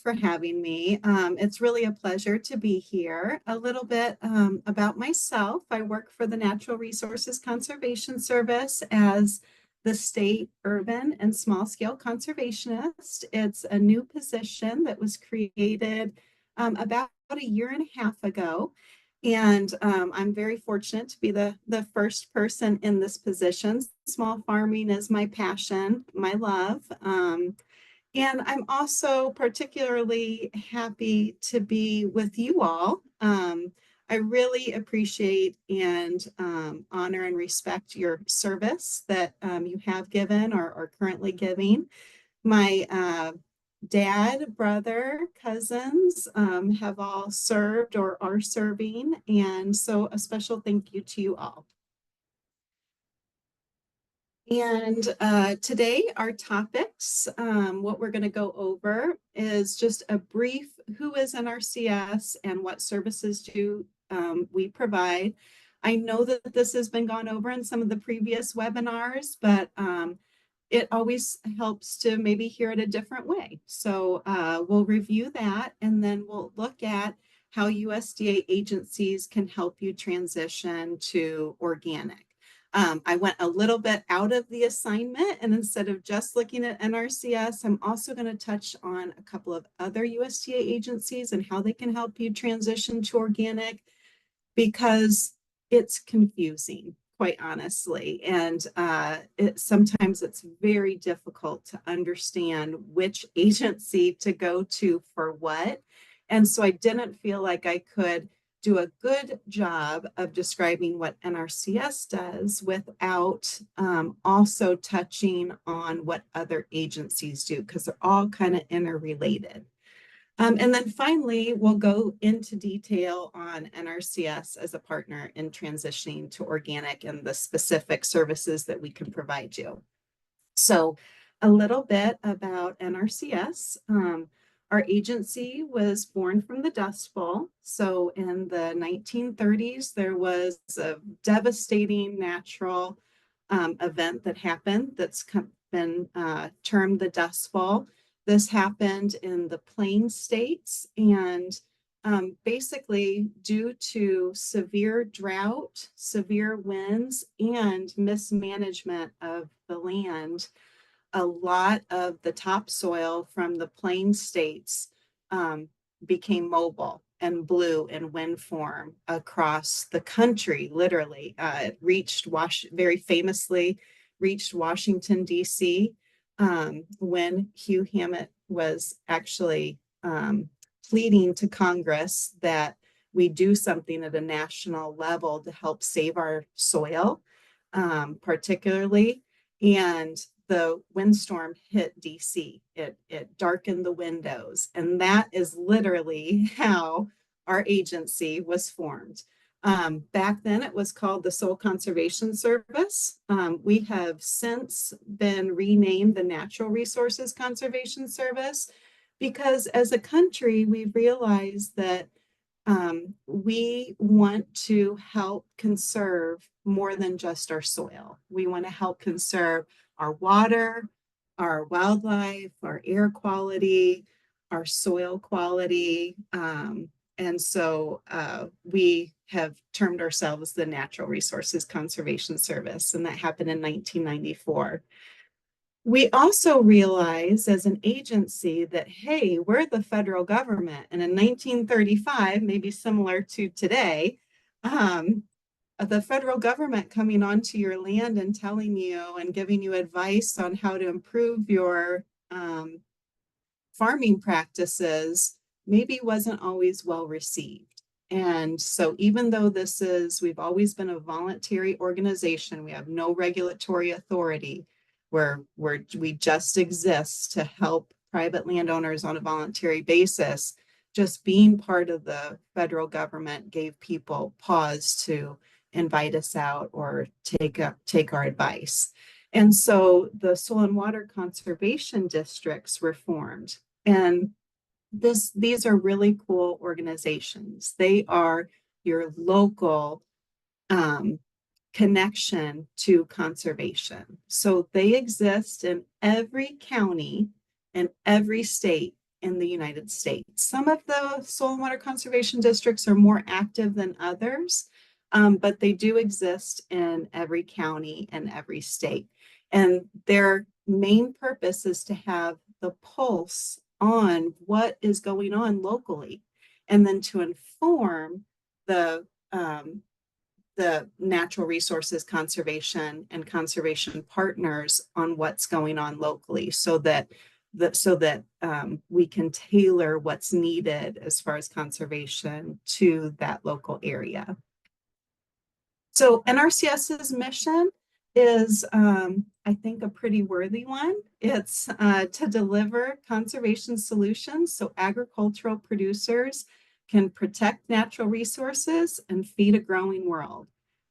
for having me. It's really a pleasure to be here. A little bit about myself. I work for the Natural Resources Conservation Service as the state urban and small scale conservationist. It's a new position that was created about a year and a half ago. And I'm very fortunate to be the first person in this position. Small farming is my passion, my love. And I'm also particularly happy to be with you all. I really appreciate and honor and respect your service that you have given or are currently giving. My dad, brother, cousins have all served or are serving. And so a special thank you to you all. And today, our topics, what we're going to go over is just a brief who is NRCS and what services do we provide. I know that this has been gone over in some of the previous webinars, but it always helps to maybe hear it a different way. So we'll review that, and then we'll look at how USDA agencies can help you transition to organic. I went a little bit out of the assignment, and instead of just looking at NRCS, I'm also going to touch on a couple of other USDA agencies and how they can help you transition to organic, because it's confusing, quite honestly. And sometimes it's very difficult to understand which agency to go to for what. And so I didn't feel like I could do a good job of describing what NRCS does without also touching on what other agencies do, because they're all kind of interrelated. And then finally, we'll go into detail on NRCS as a partner in transitioning to organic and the specific services that we can provide you. So a little bit about NRCS. Our agency was born from the Dust Bowl. So in the 1930s, there was a devastating natural event that happened that's been termed the Dust Bowl. This happened in the Plain States, and basically due to severe drought, severe winds, and mismanagement of the land, a lot of the topsoil from the Plain States became mobile and blew in wind form across the country, literally. It reached very famously reached Washington, D.C., when Hugh Hammett was actually pleading to Congress that we do something at a national level to help save our soil, particularly. And the windstorm hit DC. It darkened the windows. And that is literally how our agency was formed. Back then, it was called the Soil Conservation Service. We have since been renamed the Natural Resources Conservation Service, because as a country, we've realized that we want to help conserve more than just our soil. We want to help conserve our water, our wildlife, our air quality, our soil quality. And so we have termed ourselves the Natural Resources Conservation Service, and that happened in 1994. We also realized as an agency that, hey, we're the federal government. And in 1935, maybe similar to today, the federal government coming onto your land and telling you and giving you advice on how to improve your farming practices maybe wasn't always well received. And so even though we've always been a voluntary organization, we have no regulatory authority, we just exist to help private landowners on a voluntary basis. Just being part of the federal government gave people pause to invite us out or take our advice. And so the soil and water conservation districts were formed. And these are really cool organizations. They are your local connection to conservation. So they exist in every county and every state in the United States. Some of the soil and water conservation districts are more active than others, but they do exist in every county and every state. And their main purpose is to have the pulse on what is going on locally, and then to inform the natural resources conservation and conservation partners on what's going on locally, so that we can tailor what's needed as far as conservation to that local area. So NRCS's mission is, I think, a pretty worthy one. It's to deliver conservation solutions so agricultural producers can protect natural resources and feed a growing world.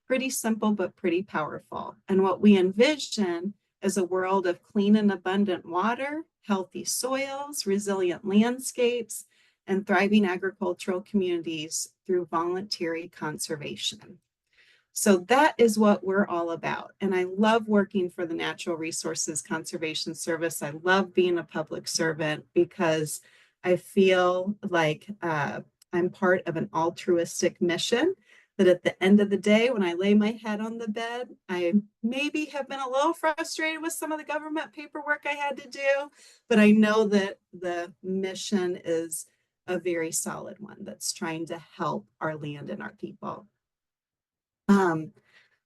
Pretty simple, but pretty powerful. And what we envision is a world of clean and abundant water, healthy soils, resilient landscapes, and thriving agricultural communities through voluntary conservation. So that is what we're all about. And I love working for the Natural Resources Conservation Service. I love being a public servant because I feel like I'm part of an altruistic mission, that at the end of the day, when I lay my head on the bed, I maybe have been a little frustrated with some of the government paperwork I had to do, but I know that the mission is a very solid one that's trying to help our land and our people.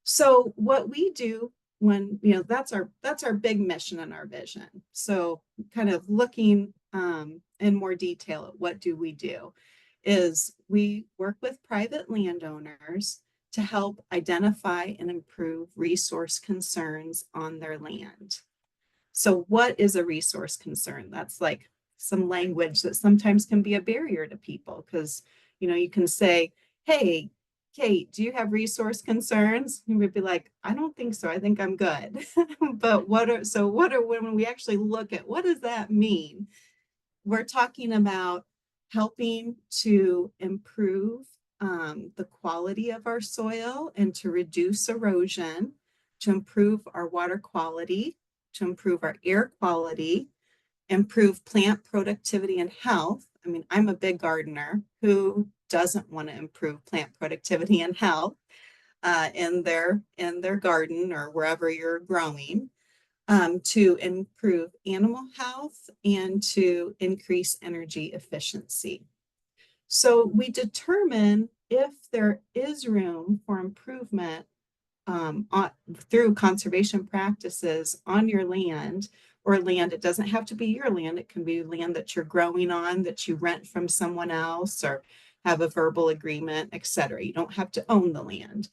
So what we do when, that's our big mission and our vision. So kind of looking in more detail at what do we do is we work with private landowners to help identify and improve resource concerns on their land. So what is a resource concern? That's like some language that sometimes can be a barrier to people, because, you can say, hey, Kate, do you have resource concerns? You would be like, I don't think so. I think I'm good. But when we actually look at what does that mean? We're talking about helping to improve the quality of our soil and to reduce erosion, to improve our water quality, to improve our air quality, improve plant productivity and health. I mean, I'm a big gardener. Who doesn't want to improve plant productivity and health in their garden or wherever you're growing? To improve animal health and to increase energy efficiency. So we determine if there is room for improvement through conservation practices on your land, or land. It doesn't have to be your land. It can be land that you're growing on, that you rent from someone else or have a verbal agreement, etc. You don't have to own the land.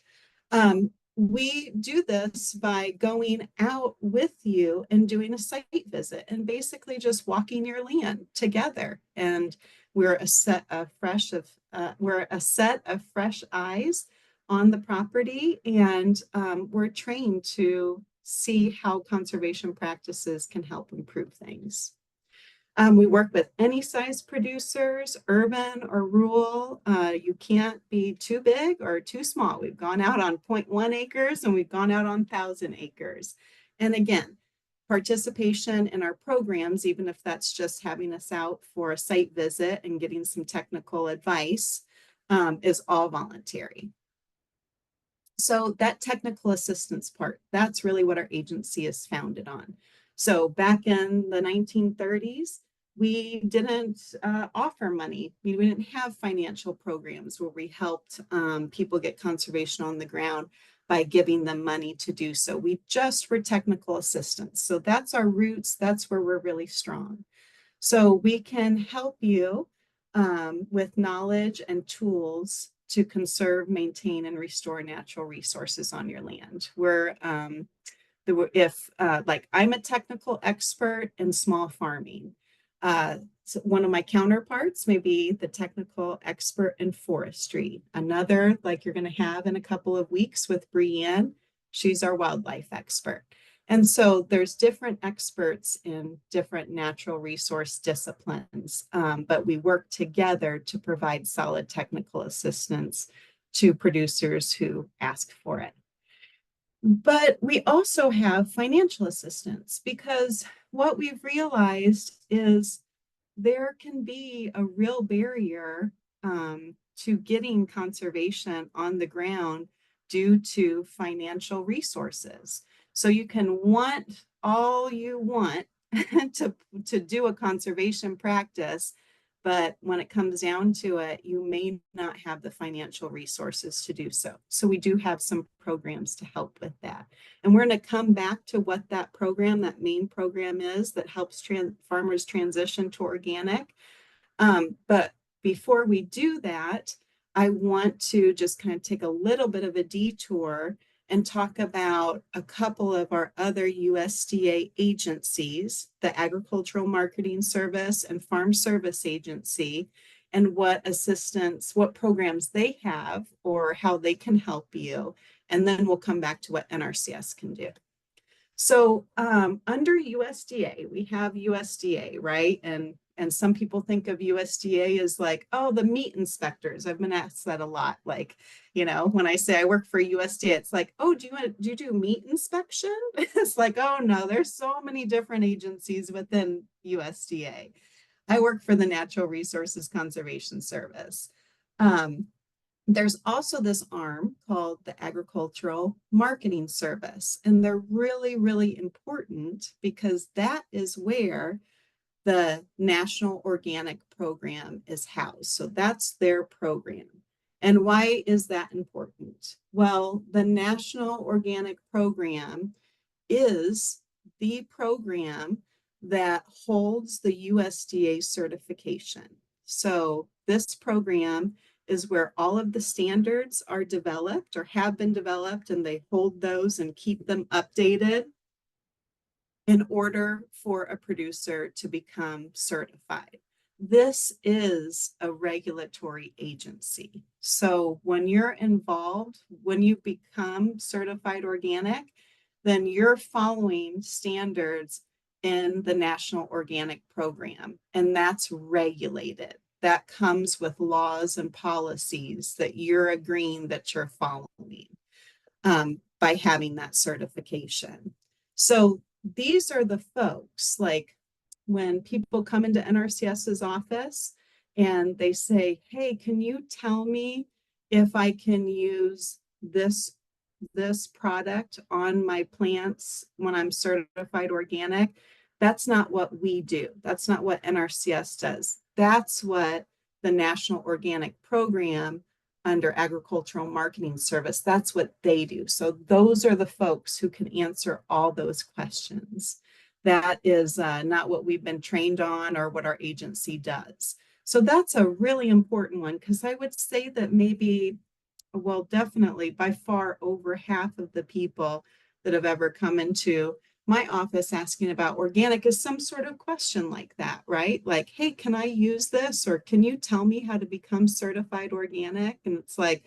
We do this by going out with you and doing a site visit and basically just walking your land together. And we're a set of fresh eyes on the property, and we're trained to see how conservation practices can help improve things. We work with any size producers, urban or rural. You can't be too big or too small. We've gone out on 0.1 acres and we've gone out on 1,000 acres. And again, participation in our programs, even if that's just having us out for a site visit and getting some technical advice, is all voluntary. So that technical assistance part, that's really what our agency is founded on. So back in the 1930s, we didn't offer money. We didn't have financial programs where we helped people get conservation on the ground by giving them money to do so. We just were technical assistance. So that's our roots. That's where we're really strong. So we can help you with knowledge and tools to conserve, maintain, and restore natural resources on your land. Like I'm a technical expert in small farming. So one of my counterparts may be the technical expert in forestry. Another, like you're going to have in a couple of weeks with Brienne, she's our wildlife expert. And so there's different experts in different natural resource disciplines, but we work together to provide solid technical assistance to producers who ask for it. But we also have financial assistance, because what we've realized is there can be a real barrier to getting conservation on the ground due to financial resources. So you can want all you want to do a conservation practice, but when it comes down to it, you may not have the financial resources to do so. So we do have some programs to help with that. And we're going to come back to what that program, that main program is that helps farmers transition to organic. But before we do that, I want to just kind of take a little bit of a detour and talk about a couple of our other USDA agencies, the Agricultural Marketing Service and Farm Service Agency, and what assistance, what programs they have or how they can help you. And then we'll come back to what NRCS can do. So under USDA, we have USDA, right? And some people think of USDA as like, oh, the meat inspectors. I've been asked that a lot. Like, you know, when I say I work for USDA, it's like, oh, do you do meat inspection? It's like, oh no, there's so many different agencies within USDA. I work for the Natural Resources Conservation Service. There's also this arm called the Agricultural Marketing Service, and they're really, really important because that is where the National Organic Program is housed. So that's their program. And why is that important? Well, the National Organic Program is the program that holds the USDA certification. So this program is where all of the standards are developed or have been developed, and they hold those and keep them updated in order for a producer to become certified. This is a regulatory agency. So when you're involved, when you become certified organic, then you're following standards in the National Organic Program, and that's regulated. That comes with laws and policies that you're agreeing that you're following by having that certification. So these are the folks, like when people come into NRCS's office and they say, hey, can you tell me if I can use this product on my plants when I'm certified organic? That's not what we do. That's not what NRCS does. That's what the National Organic Program under Agricultural Marketing Service, that's what they do. So those are the folks who can answer all those questions. That is not what we've been trained on or what our agency does. So that's a really important one, because I would say that maybe, well, definitely by far over half of the people that have ever come into my office asking about organic is some sort of question like that, right? Like, hey, can I use this? Or can you tell me how to become certified organic? And it's like,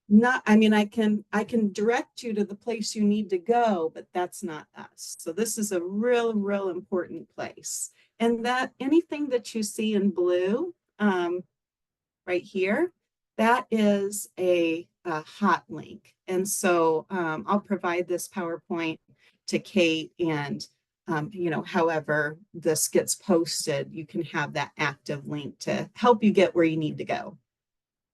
not, I mean, I can direct you to the place you need to go, but that's not us. So this is a real important place. And that anything that you see in blue right here, that is a hot link. And so I'll provide this PowerPoint to Kate, and you know, however this gets posted, you can have that active link to help you get where you need to go.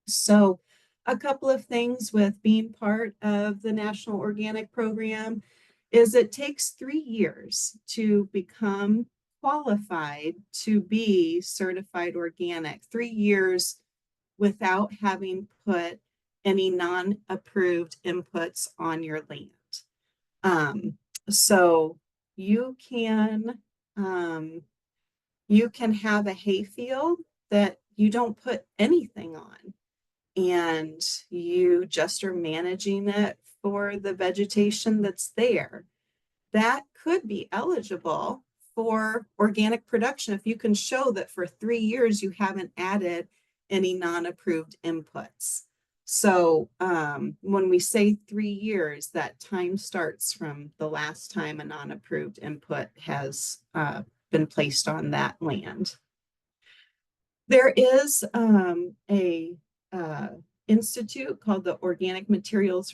So a couple of things with being part of the National Organic Program is it takes 3 years to become qualified to be certified organic, 3 years without having put any non-approved inputs on your land. So you can have a hayfield that you don't put anything on, and you just are managing it for the vegetation that's there. That could be eligible for organic production if you can show that for 3 years you haven't added any non-approved inputs. So when we say 3 years, that time starts from the last time a non-approved input has been placed on that land. There is a institute called the Organic Materials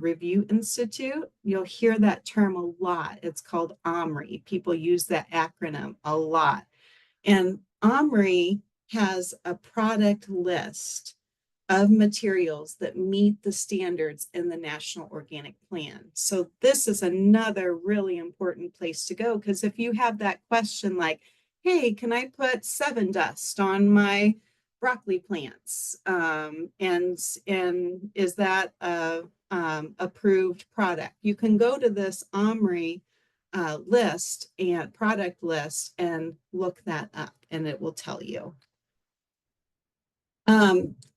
Review Institute. You'll hear that term a lot. It's called OMRI. People use that acronym a lot. And OMRI has a product list of materials that meet the standards in the National Organic Plan. So this is another really important place to go, because if you have that question like, hey, can I put 7 dust on my broccoli plants? And is that a approved product? You can go to this OMRI list and product list and look that up, and it will tell you.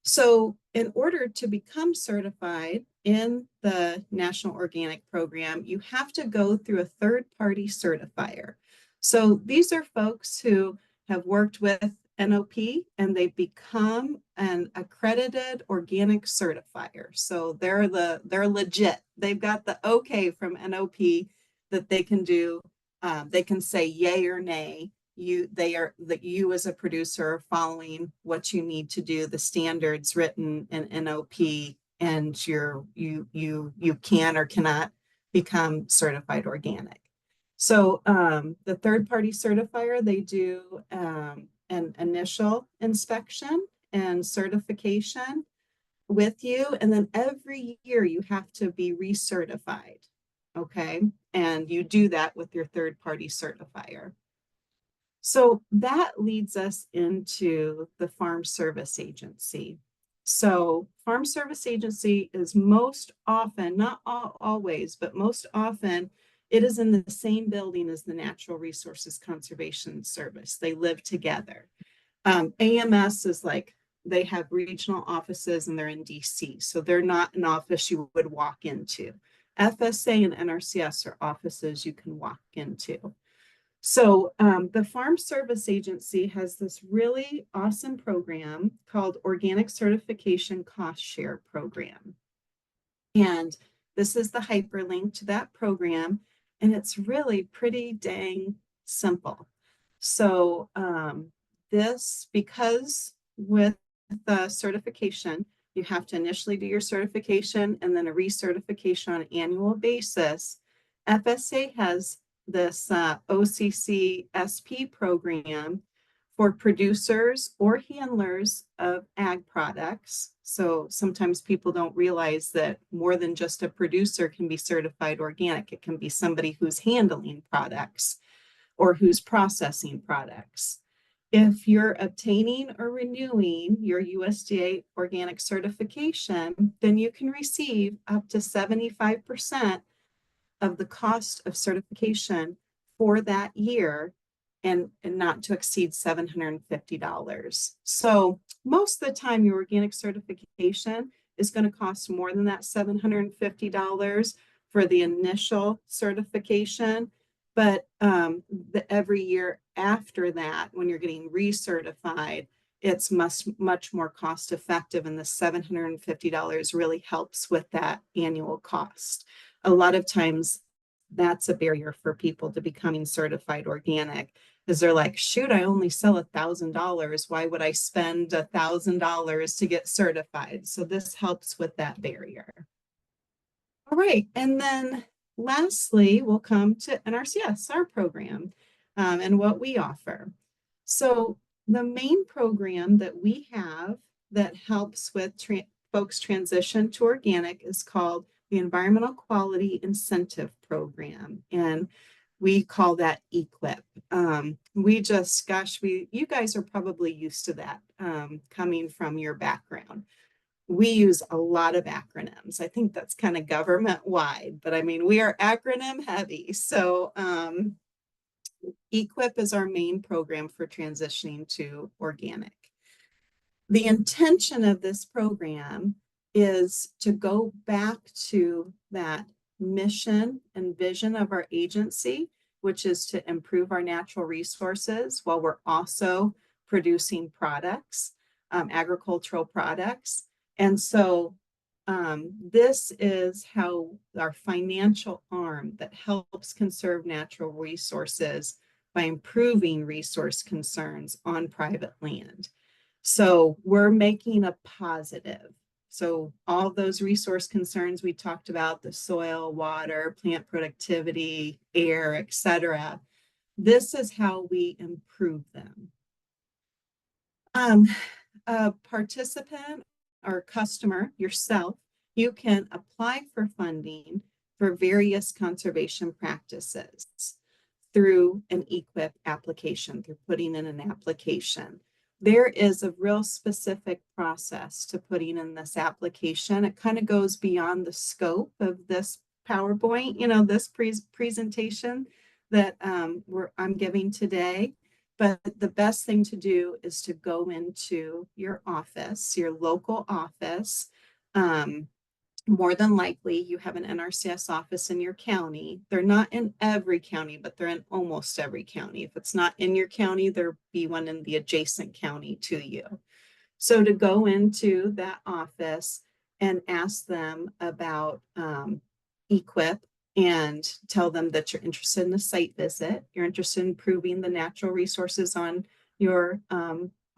So in order to become certified in the National Organic Program, you have to go through a third-party certifier. So these are folks who have worked with NOP and they've become an accredited organic certifier. So they're legit. They've got the okay from NOP that they can do. They can say yay or nay. You as a producer are following what you need to do, the standards written in NOP, and you can or cannot become certified organic. So the third-party certifier, they do an initial inspection and certification with you, and then every year you have to be recertified. Okay, and you do that with your third-party certifier. So that leads us into the Farm Service Agency. So Farm Service Agency is most often, not always, but most often, it is in the same building as the Natural Resources Conservation Service. They live together. AMS is like, they have regional offices and they're in DC. So they're not an office you would walk into. FSA and NRCS are offices you can walk into. So the Farm Service Agency has this really awesome program called Organic Certification Cost Share Program. And this is the hyperlink to that program. And it's really pretty dang simple. So because with the certification, you have to initially do your certification and then a recertification on an annual basis. FSA has this OCC SP program for producers or handlers of ag products. So sometimes people don't realize that more than just a producer can be certified organic. It can be somebody who's handling products or who's processing products. If you're obtaining or renewing your USDA organic certification, then you can receive up to 75% of the cost of certification for that year and not to exceed $750. So most of the time your organic certification is going to cost more than that $750 for the initial certification. But every year after that, when you're getting recertified, it's much more cost effective, and the $750 really helps with that annual cost. A lot of times that's a barrier for people to becoming certified organic, because they're like, shoot, I only sell $1,000. Why would I spend $1,000 to get certified? So this helps with that barrier. All right, and then lastly, we'll come to NRCS, our program, and what we offer. So the main program that we have that helps with folks transition to organic is called the Environmental Quality Incentive Program, and we call that EQIP. You guys are probably used to that coming from your background. We use a lot of acronyms. I think that's kind of government wide, but I mean, we are acronym heavy. So EQIP is our main program for transitioning to organic. The intention of this program is to go back to that mission and vision of our agency, which is to improve our natural resources while we're also producing products, agricultural products. And so this is how our financial arm that helps conserve natural resources by improving resource concerns on private land. So we're making a positive. So all those resource concerns we talked about, the soil, water, plant productivity, air, etc. This is how we improve them. Um, a participant or customer, yourself, you can apply for funding for various conservation practices through an EQIP application, through putting in an application. There is a real specific process to putting in this application. It kind of goes beyond the scope of this PowerPoint, this presentation that I'm giving today. But the best thing to do is to go into your office, your local office. More than likely, you have an NRCS office in your county. They're not in every county, but they're in almost every county. If it's not in your county, there'll be one in the adjacent county to you. So to go into that office and ask them about EQIP and tell them that you're interested in a site visit, you're interested in improving the natural resources on your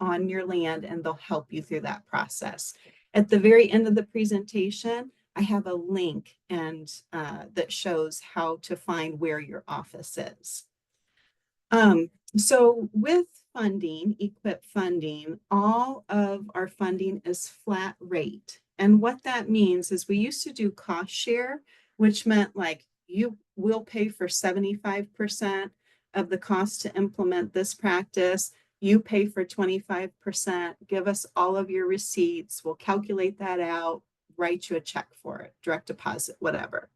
land, and they'll help you through that process. At the very end of the presentation, I have a link and that shows how to find where your office is. So with funding, EQIP funding, all of our funding is flat rate. And what that means is we used to do cost share, which meant like you will pay for 75% of the cost to implement this practice. You pay for 25%, give us all of your receipts. We'll calculate that out, write you a check for it, direct deposit, whatever.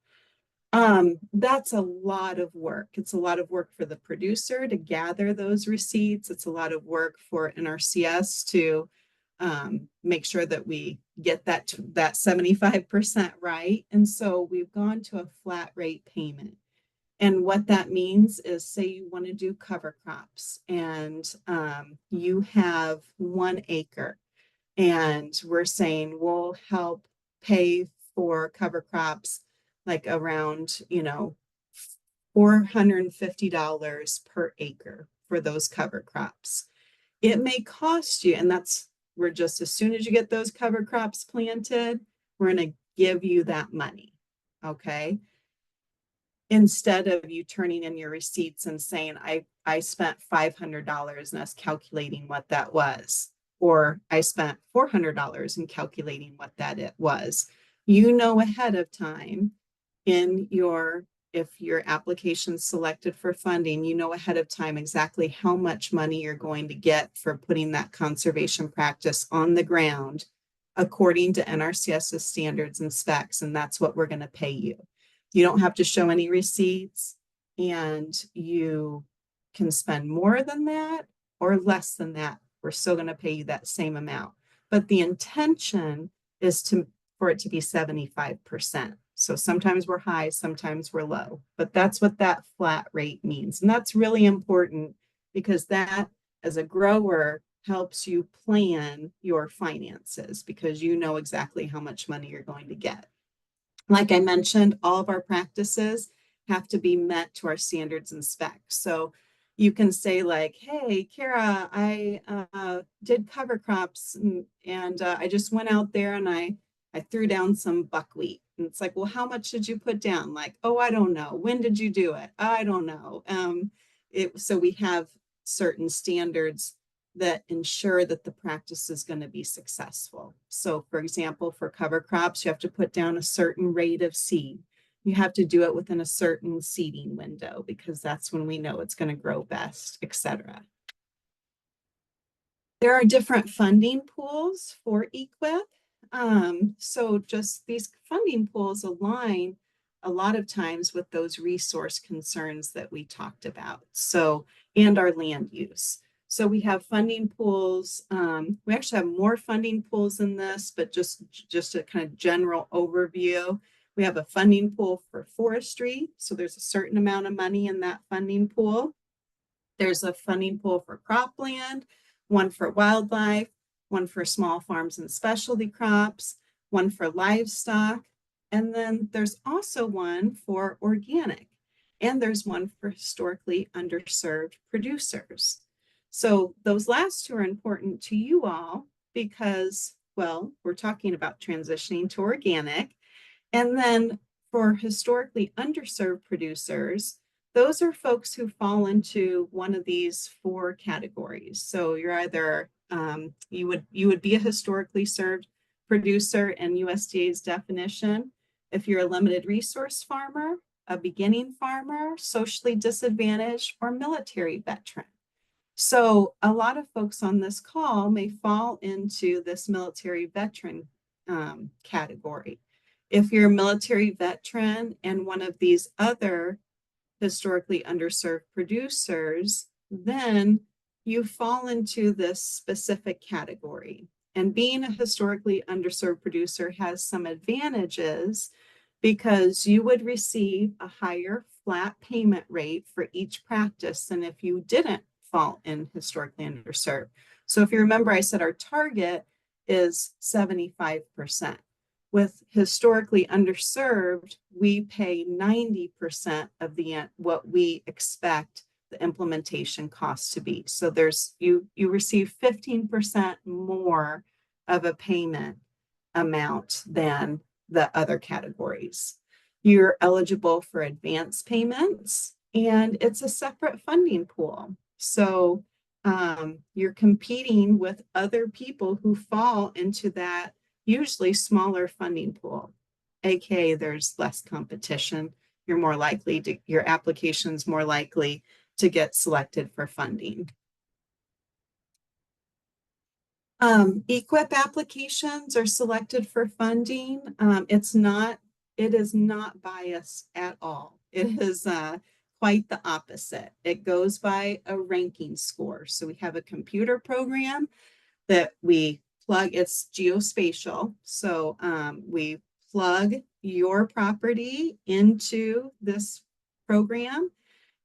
That's a lot of work. It's a lot of work for the producer to gather those receipts. It's a lot of work for NRCS to make sure that we get that 75% right. And so we've gone to a flat rate payment. And what that means is, say you want to do cover crops and you have 1 acre, and we're saying we'll help pay for cover crops like around, $450 per acre for those cover crops. It may cost you, and we're just, as soon as you get those cover crops planted, we're going to give you that money. Okay. Instead of you turning in your receipts and saying, I spent $500 and us calculating what that was, or I spent $400 and calculating what that it was. Ahead of time if your application's selected for funding, ahead of time exactly how much money you're going to get for putting that conservation practice on the ground according to NRCS's standards and specs, and that's what we're going to pay you. You don't have to show any receipts, and you can spend more than that or less than that. We're still going to pay you that same amount. But the intention is for it to be 75%. So sometimes we're high, sometimes we're low, but that's what that flat rate means. And that's really important because that, as a grower, helps you plan your finances because you know exactly how much money you're going to get. Like I mentioned, all of our practices have to be met to our standards and specs. So you can say like, hey, Cara, I did cover crops and I just went out there and I threw down some buckwheat. And it's like, well, how much did you put down? Like, oh, I don't know. When did you do it? I don't know. So we have certain standards that ensure that the practice is going to be successful. So for example, for cover crops, you have to put down a certain rate of seed. You have to do it within a certain seeding window because that's when we know it's going to grow best, etc. There are different funding pools for EQIP. So just these funding pools align a lot of times with those resource concerns that we talked about. So, and our land use. So we have funding pools. We actually have more funding pools than this, but just a kind of general overview. We have a funding pool for forestry. So there's a certain amount of money in that funding pool. There's a funding pool for cropland, one for wildlife, one for small farms and specialty crops, one for livestock, and then there's also one for organic, and there's one for historically underserved producers. So those last two are important to you all because, well, we're talking about transitioning to organic. And then for historically underserved producers, those are folks who fall into one of these 4 categories. So you're either You would be a historically served producer in USDA's definition if you're a limited resource farmer, a beginning farmer, socially disadvantaged, or military veteran. So a lot of folks on this call may fall into this military veteran category. If you're a military veteran and one of these other historically underserved producers, then you fall into this specific category. And being a historically underserved producer has some advantages because you would receive a higher flat payment rate for each practice than if you didn't fall in historically underserved. So if you remember, I said our target is 75%. With historically underserved, we pay 90% of what we expect the implementation costs to be. So you receive 15% more of a payment amount than the other categories. You're eligible for advance payments, and it's a separate funding pool. So you're competing with other people who fall into that usually smaller funding pool, aka there's less competition. Your application's more likely to get selected for funding. EQIP applications are selected for funding. It is not biased at all. It is quite the opposite. It goes by a ranking score. So we have a computer program that we plug, it's geospatial. So we plug your property into this program,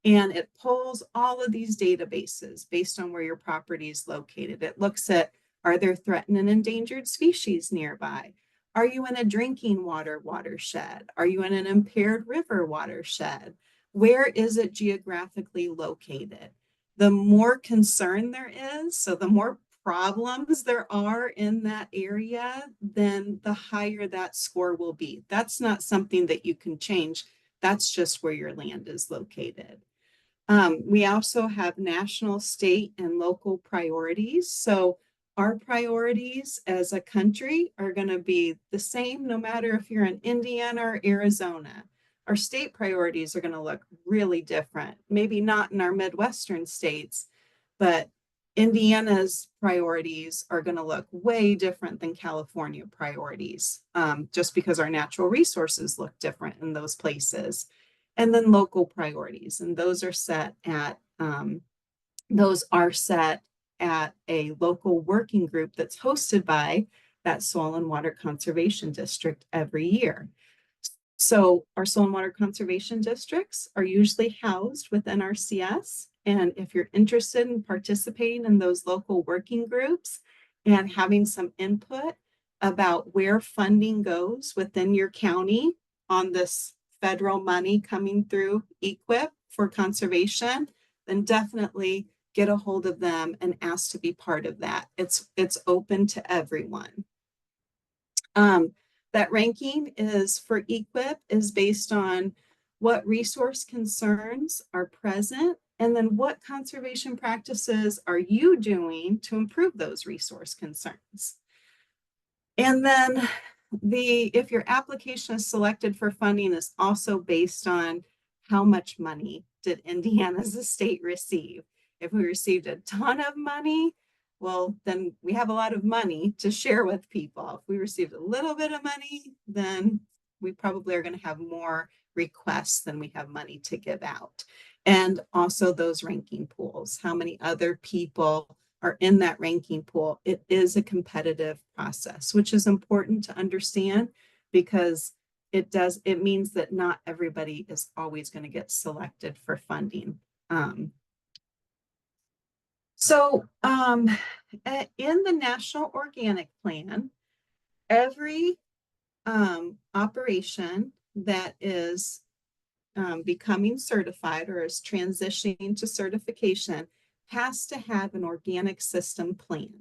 and it pulls all of these databases based on where your property is located. It looks at, are there threatened and endangered species nearby? Are you in a drinking water watershed? Are you in an impaired river watershed? Where is it geographically located? The more concern there is, so the more problems there are in that area, then the higher that score will be. That's not something that you can change. That's just where your land is located. We also have national, state, and local priorities. So our priorities as a country are going to be the same no matter if you're in Indiana or Arizona. Our state priorities are going to look really different. Maybe not in our Midwestern states, but Indiana's priorities are going to look way different than California priorities, just because our natural resources look different in those places. And then local priorities, and those are set at a local working group that's hosted by that Soil and Water Conservation District every year. So our soil and water conservation districts are usually housed within NRCS. And if you're interested in participating in those local working groups and having some input about where funding goes within your county on this federal money coming through EQIP for conservation, then definitely get a hold of them and ask to be part of that. It's open to everyone. That ranking is for EQIP is based on what resource concerns are present, and then what conservation practices are you doing to improve those resource concerns. And then if your application is selected for funding is also based on how much money did Indiana as a state receive. If we received a ton of money, well, then we have a lot of money to share with people. If we received a little bit of money, then we probably are going to have more requests than we have money to give out. And also those ranking pools, how many other people are in that ranking pool. It is a competitive process, which is important to understand because it means that not everybody is always going to get selected for funding. In the National Organic Plan, every operation that is becoming certified or is transitioning to certification has to have an organic system plan.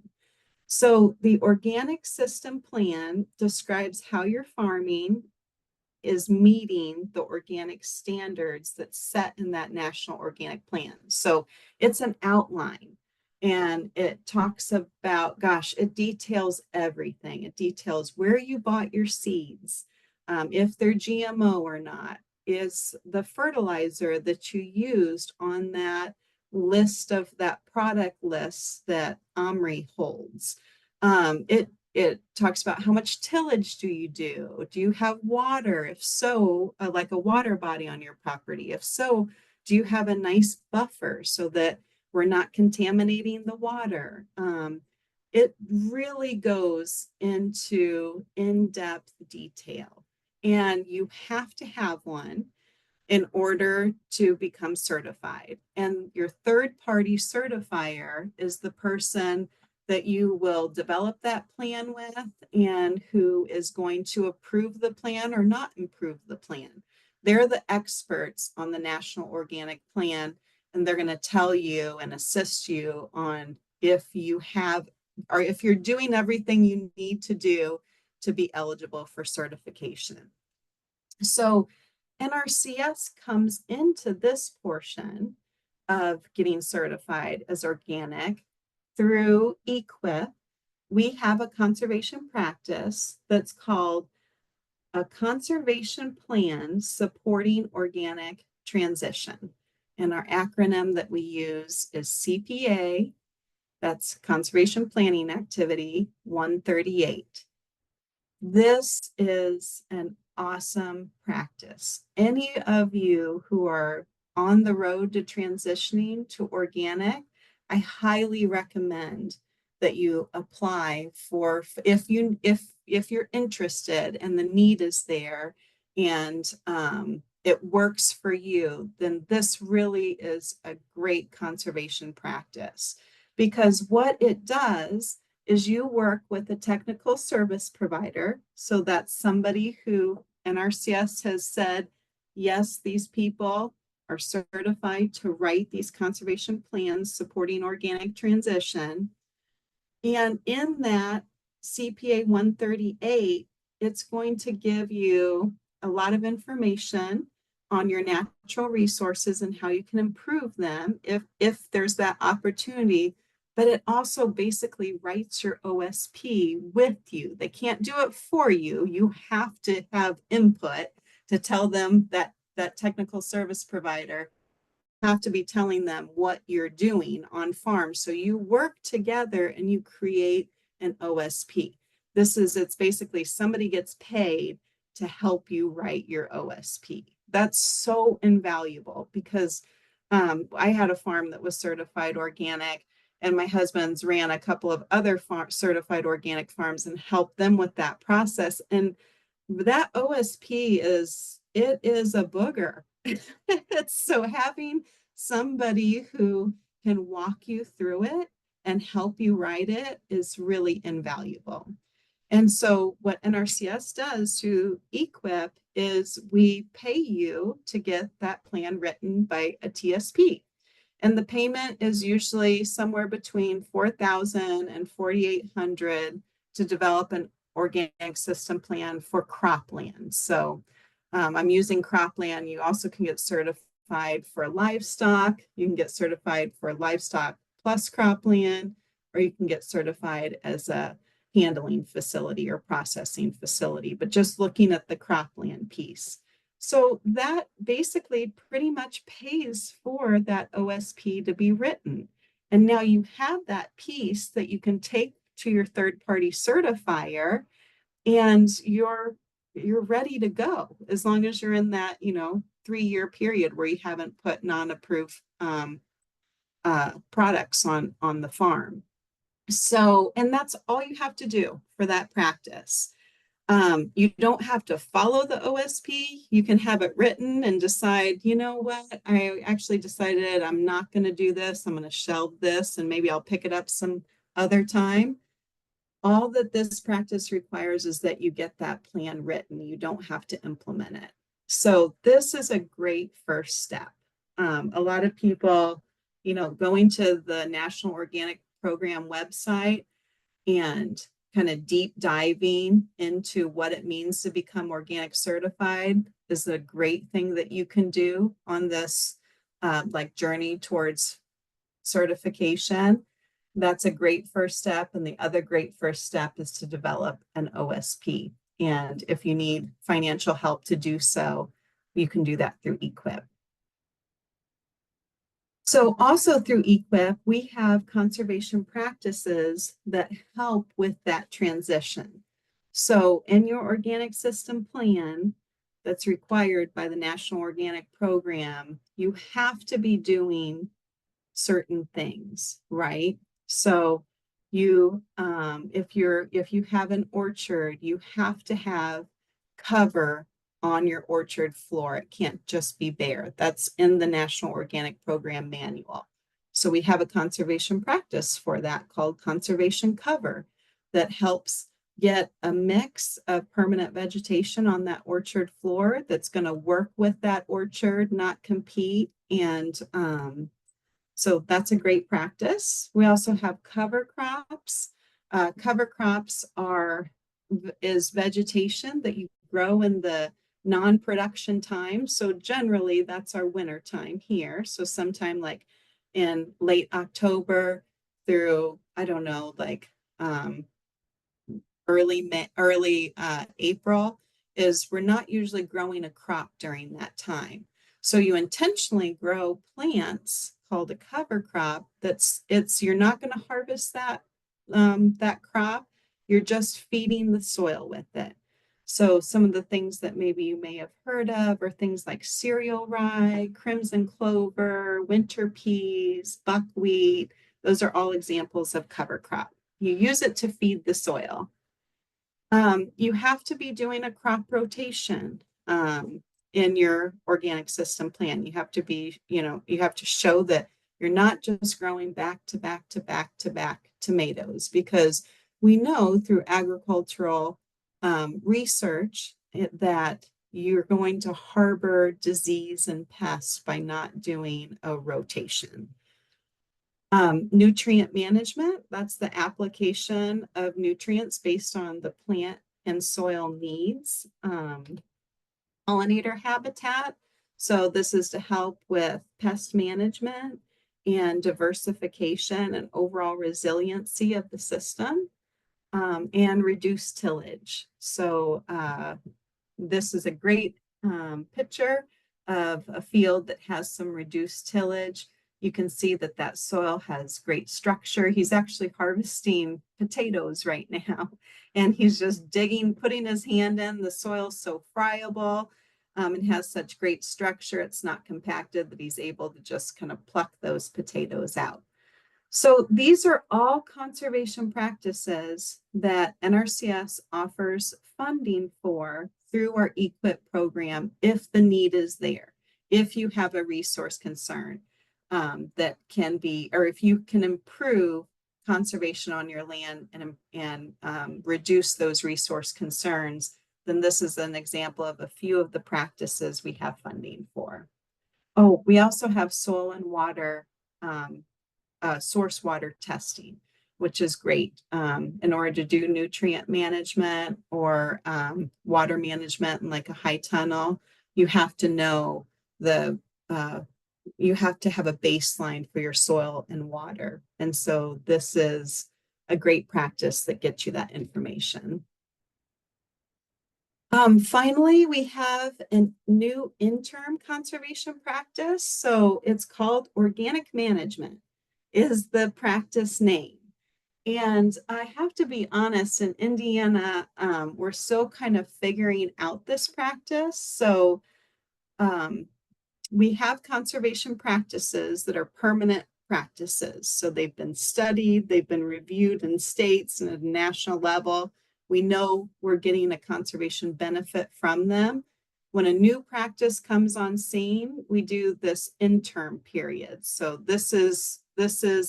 So the organic system plan describes how your farming is meeting the organic standards that's set in that national organic plan. So it's an outline. And it talks about, gosh, it details everything. It details where you bought your seeds, if they're GMO or not, is the fertilizer that you used on that list of that product list that Omri holds. It talks about how much tillage do you do? Do you have water? If so, like a water body on your property. If so, do you have a nice buffer so that we're not contaminating the water? It really goes into in-depth detail, and you have to have one in order to become certified. And your third party certifier is the person that you will develop that plan with and who is going to approve the plan or not approve the plan. They're the experts on the National Organic Plan, and they're going to tell you and assist you on if you have or if you're doing everything you need to do to be eligible for certification. So NRCS comes into this portion of getting certified as organic through EQIP. We have a conservation practice that's called a conservation plan supporting organic transition. And our acronym that we use is CPA, that's Conservation Planning Activity 138. This is an awesome practice. Any of you who are on the road to transitioning to organic, I highly recommend that you apply for if you're interested and the need is there and it works for you, then this really is a great conservation practice, because what it does is you work with a technical service provider. So that's somebody who NRCS has said, yes, these people are certified to write these conservation plans supporting organic transition. And in that CPA 138, it's going to give you a lot of information on your natural resources and how you can improve them if there's that opportunity. But it also basically writes your OSP with you. They can't do it for you. You have to have input to tell them that that technical service provider have to be telling them what you're doing on farm. So you work together and you create an OSP. It's basically somebody gets paid to help you write your OSP. That's so invaluable because I had a farm that was certified organic, and my husband's ran a couple of other certified organic farms and helped them with that process. And that OSP is a booger. It's so having somebody who can walk you through it and help you write it is really invaluable. And so what NRCS does to EQIP is we pay you to get that plan written by a TSP. And the payment is usually somewhere between $4,000 and $4,800 to develop an organic system plan for cropland. So I'm using cropland. You also can get certified for livestock. You can get certified for livestock plus cropland, or you can get certified as a handling facility or processing facility, but just looking at the cropland piece. So that basically pretty much pays for that OSP to be written. And now you have that piece that you can take to your third-party certifier, and you're ready to go as long as you're in that 3-year period where you haven't put non-approved products on the farm. So, and that's all you have to do for that practice. You don't have to follow the OSP. You can have it written and decide, you know what, I actually decided I'm not going to do this. I'm going to shelve this and maybe I'll pick it up some other time. All that this practice requires is that you get that plan written. You don't have to implement it. So this is a great first step. A lot of people, going to the National Organic Program website and kind of deep diving into what it means to become organic certified is a great thing that you can do on this journey towards certification. that's a great first step. And the other great first step is to develop an OSP. And if you need financial help to do so, you can do that through EQIP. So also through EQIP, we have conservation practices that help with that transition. So in your organic system plan that's required by the National Organic Program, you have to be doing certain things, right? So if you have an orchard, you have to have cover on your orchard floor. It can't just be bare. That's in the National Organic Program manual. So we have a conservation practice for that called conservation cover that helps get a mix of permanent vegetation on that orchard floor that's going to work with that orchard, not compete. And so that's a great practice. We also have cover crops. Cover crops is vegetation that you grow in the non-production time. So generally that's our winter time here. So sometime like in late October through, I don't know, like early April is we're not usually growing a crop during that time. So you intentionally grow plants called a cover crop. You're not going to harvest that crop. You're just feeding the soil with it. So some of the things that maybe you may have heard of are things like cereal rye, crimson clover, winter peas, buckwheat. Those are all examples of cover crop. You use it to feed the soil. You have to be doing a crop rotation in your organic system plan. You have to be, you have to show that you're not just growing back to back to back to back tomatoes, because we know through agricultural research that you're going to harbor disease and pests by not doing a rotation. Nutrient management, that's the application of nutrients based on the plant and soil needs. Pollinator habitat, so this is to help with pest management and diversification and overall resiliency of the system, and reduce tillage. So this is a great picture of a field that has some reduced tillage. You can see that that soil has great structure. He's actually harvesting potatoes right now, and he's just digging, putting his hand in. The soil's so friable and has such great structure. It's not compacted, that he's able to just kind of pluck those potatoes out. So these are all conservation practices that NRCS offers funding for through our EQIP program if the need is there, if you have a resource concern that can be, or if you can improve conservation on your land and reduce those resource concerns, then this is an example of a few of the practices we have funding for. Oh, we also have soil and water source water testing, which is great in order to do nutrient management or water management in like a high tunnel. You have to know you have to have a baseline for your soil and water. And so this is a great practice that gets you that information. Finally, we have a new interim conservation practice. So it's called organic management is the practice name. And I have to be honest, in Indiana, we're still kind of figuring out this practice. So we have conservation practices that are permanent practices. So they've been studied, they've been reviewed in states and at a national level. We know we're getting a conservation benefit from them. When a new practice comes on scene, we do this interim period. So this is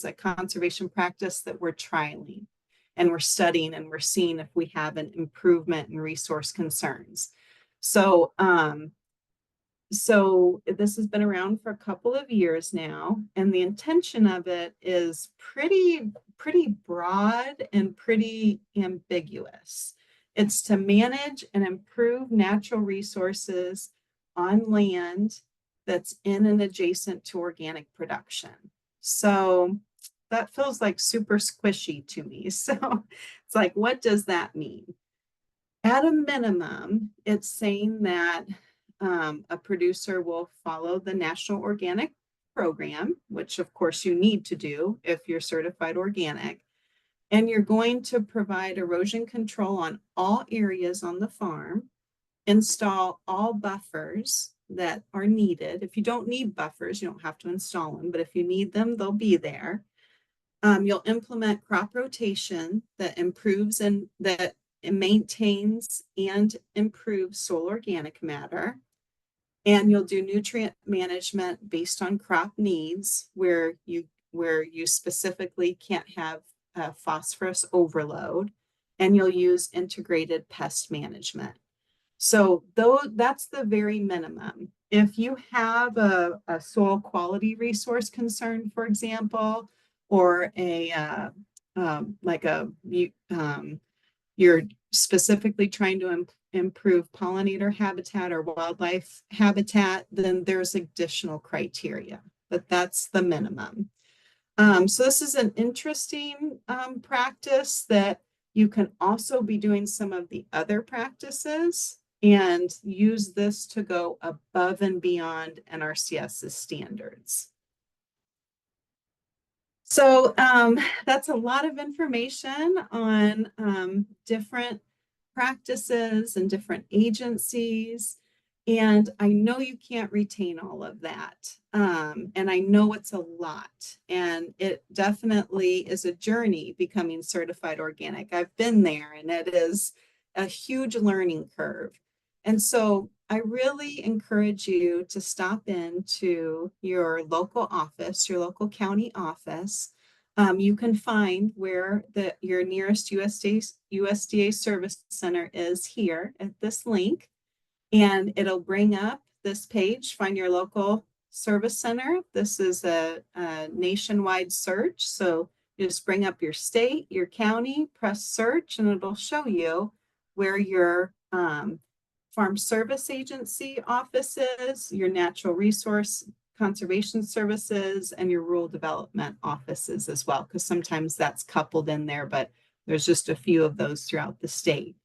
a conservation practice that we're trialing and we're studying and we're seeing if we have an improvement in resource concerns. So this has been around for a couple of years now, and the intention of it is pretty broad and pretty ambiguous. It's to manage and improve natural resources on land that's in and adjacent to organic production. So that feels like super squishy to me. So it's like, what does that mean? At a minimum, it's saying that a producer will follow the National Organic Program, which of course you need to do if you're certified organic. And you're going to provide erosion control on all areas on the farm, install all buffers that are needed. If you don't need buffers, you don't have to install them, but if you need them, they'll be there. You'll implement crop rotation that improves and that maintains and improves soil organic matter. And you'll do nutrient management based on crop needs where you specifically can't have phosphorus overload. And you'll use integrated pest management. So that's the very minimum. If you have a soil quality resource concern, for example, or like you're specifically trying to improve pollinator habitat or wildlife habitat, then there's additional criteria, but that's the minimum. So this is an interesting practice that you can also be doing some of the other practices and use this to go above and beyond NRCS's standards. So that's a lot of information on different practices and different agencies. And I know you can't retain all of that. And I know it's a lot. And it definitely is a journey becoming certified organic. I've been there, and it is a huge learning curve. And so I really encourage you to stop into your local office, your local county office. You can find where your nearest USDA service center is here at this link, and it'll bring up this page, find your local service center. This is a nationwide search. So you just bring up your state, your county, press search, and it'll show you where your Farm Service Agency offices, your Natural Resource Conservation Services, and your Rural Development offices as well, because sometimes that's coupled in there, but there's just a few of those throughout the state.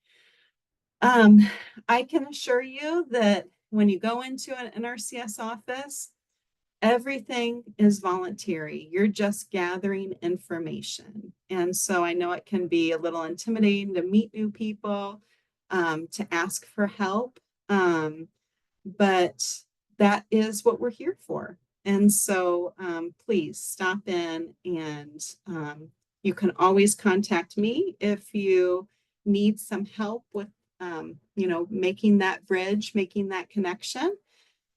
I can assure you that when you go into an NRCS office, everything is voluntary. You're just gathering information. And so I know it can be a little intimidating to meet new people, to ask for help. But that is what we're here for. And so please stop in, and you can always contact me if you need some help with, making that bridge, making that connection.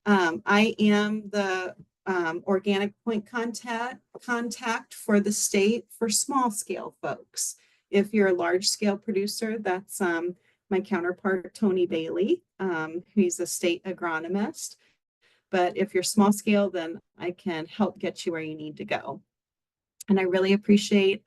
I am the organic point contact for the state for small scale folks. If you're a large scale producer, that's my counterpart, Tony Bailey. He's a state agronomist. But if you're small scale, then I can help get you where you need to go. And I really appreciate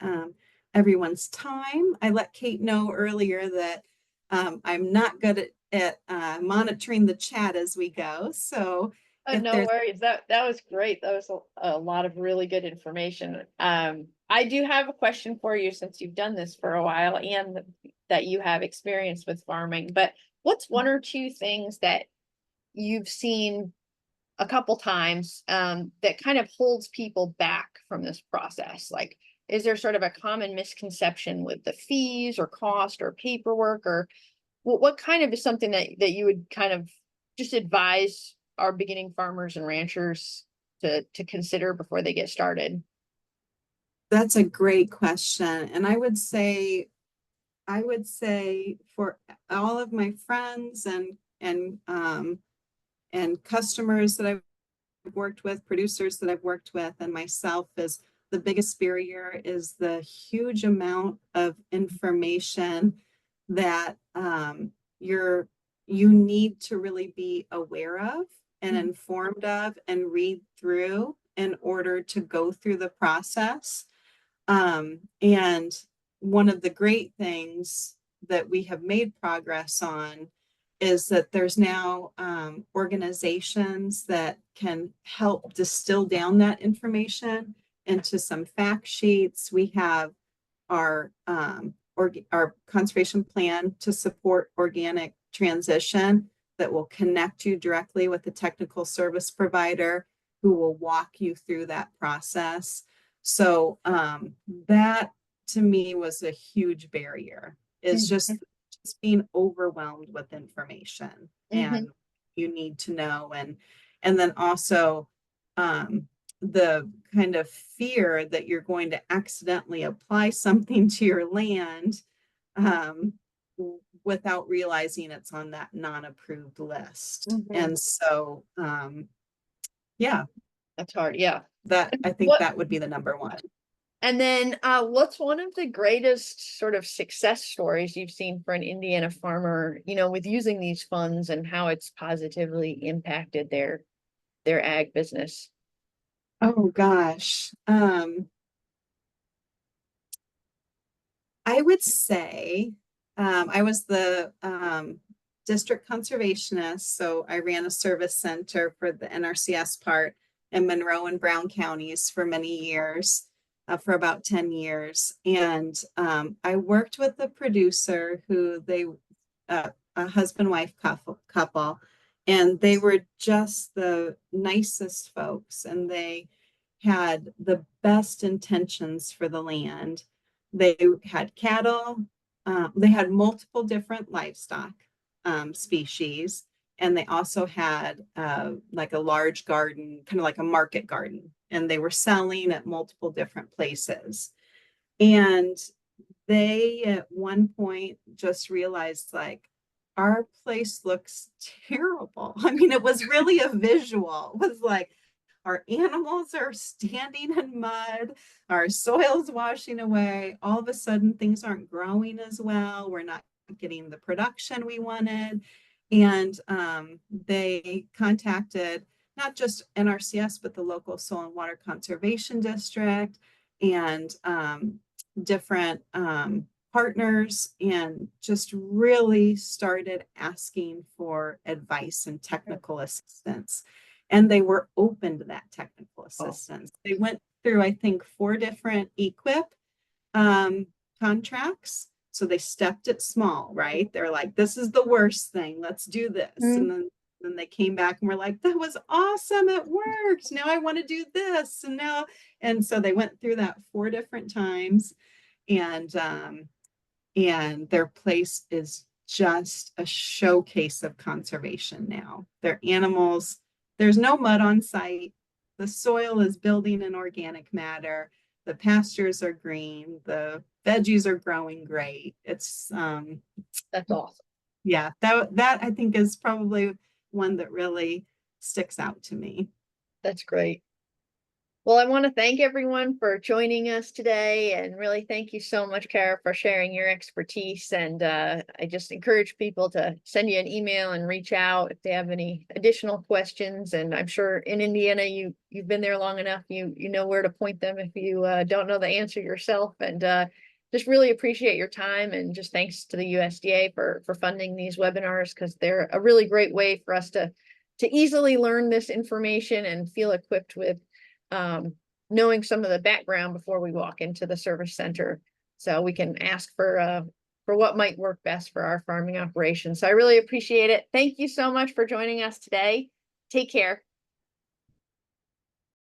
everyone's time. I let Kate know earlier that I'm not good at monitoring the chat as we go. So no worries. That was great. That was a lot of really good information. I do have a question for you, since you've done this for a while and that you have experience with farming. But what's one or two things that you've seen a couple times that kind of holds people back from this process? Like, is there sort of a common misconception with the fees or cost or paperwork, or what kind of is something that you would kind of just advise our beginning farmers and ranchers to consider before they get started? That's a great question. And I would say for all of my friends and customers that I've worked with, producers that I've worked with, and myself, is the biggest barrier is the huge amount of information that you need to really be aware of and informed of and read through in order to go through the process. And one of the great things that we have made progress on is that there's now organizations that can help distill down that information into some fact sheets. We have our our conservation plan to support organic transition that will connect you directly with the technical service provider who will walk you through that process. So that to me was a huge barrier, is just being overwhelmed with information Mhm. and you need to know. And then also the kind of fear that you're going to accidentally apply something to your land um, without realizing it's on that non-approved list. Mhm. And so, yeah, That's hard. Yeah. that I think What that would be the number one. And then what's one of the greatest sort of success stories you've seen for an Indiana farmer, with using these funds and how it's positively impacted their ag business? Oh gosh. I would say I was the district conservationist, so I ran a service center for the NRCS part in Monroe and Brown counties for many years, for about 10 years. And I worked with a producer who a husband-wife couple, and they were just the nicest folks, and they had the best intentions for the land. They had cattle, they had multiple different livestock species, and they also had like a large garden, kind of like a market garden, and they were selling at multiple different places. And they at one point just realized, like, our place looks terrible. I mean, it was really a visual. It was like our animals are standing in mud, our soil's washing away. All of a sudden, things aren't growing as well. We're not getting the production we wanted. And they contacted not just NRCS, but the local Soil and Water Conservation District and different partners, and just really started asking for advice and technical assistance. And they were open to that technical assistance. They went through, I think, 4 different equip um, contracts. So they stepped it small, right? They're like, this is the worst thing. Let's do this. Mm. And then they came back and were like, that was awesome. It worked. Now I want to do this. And so they went through that 4 different times. And their place is just a showcase of conservation now. Their animals, there's no mud on site. The soil is building in organic matter. The pastures are green. The veggies are growing great. It's That's awesome. yeah, that I think is probably one that really sticks out to me. That's great. Well, I want to thank everyone for joining us today, and really thank you so much, Cara, for sharing your expertise. And I just encourage people to send you an email and reach out if they have any additional questions. And I'm sure in Indiana, you've been there long enough, you know where to point them if you don't know the answer yourself. And just really appreciate your time, and just thanks to the USDA for funding these webinars, because they're a really great way for us to easily learn this information and feel equipped with knowing some of the background before we walk into the service center, so we can ask for what might work best for our farming operations. So I really appreciate it. Thank you so much for joining us today. Take care.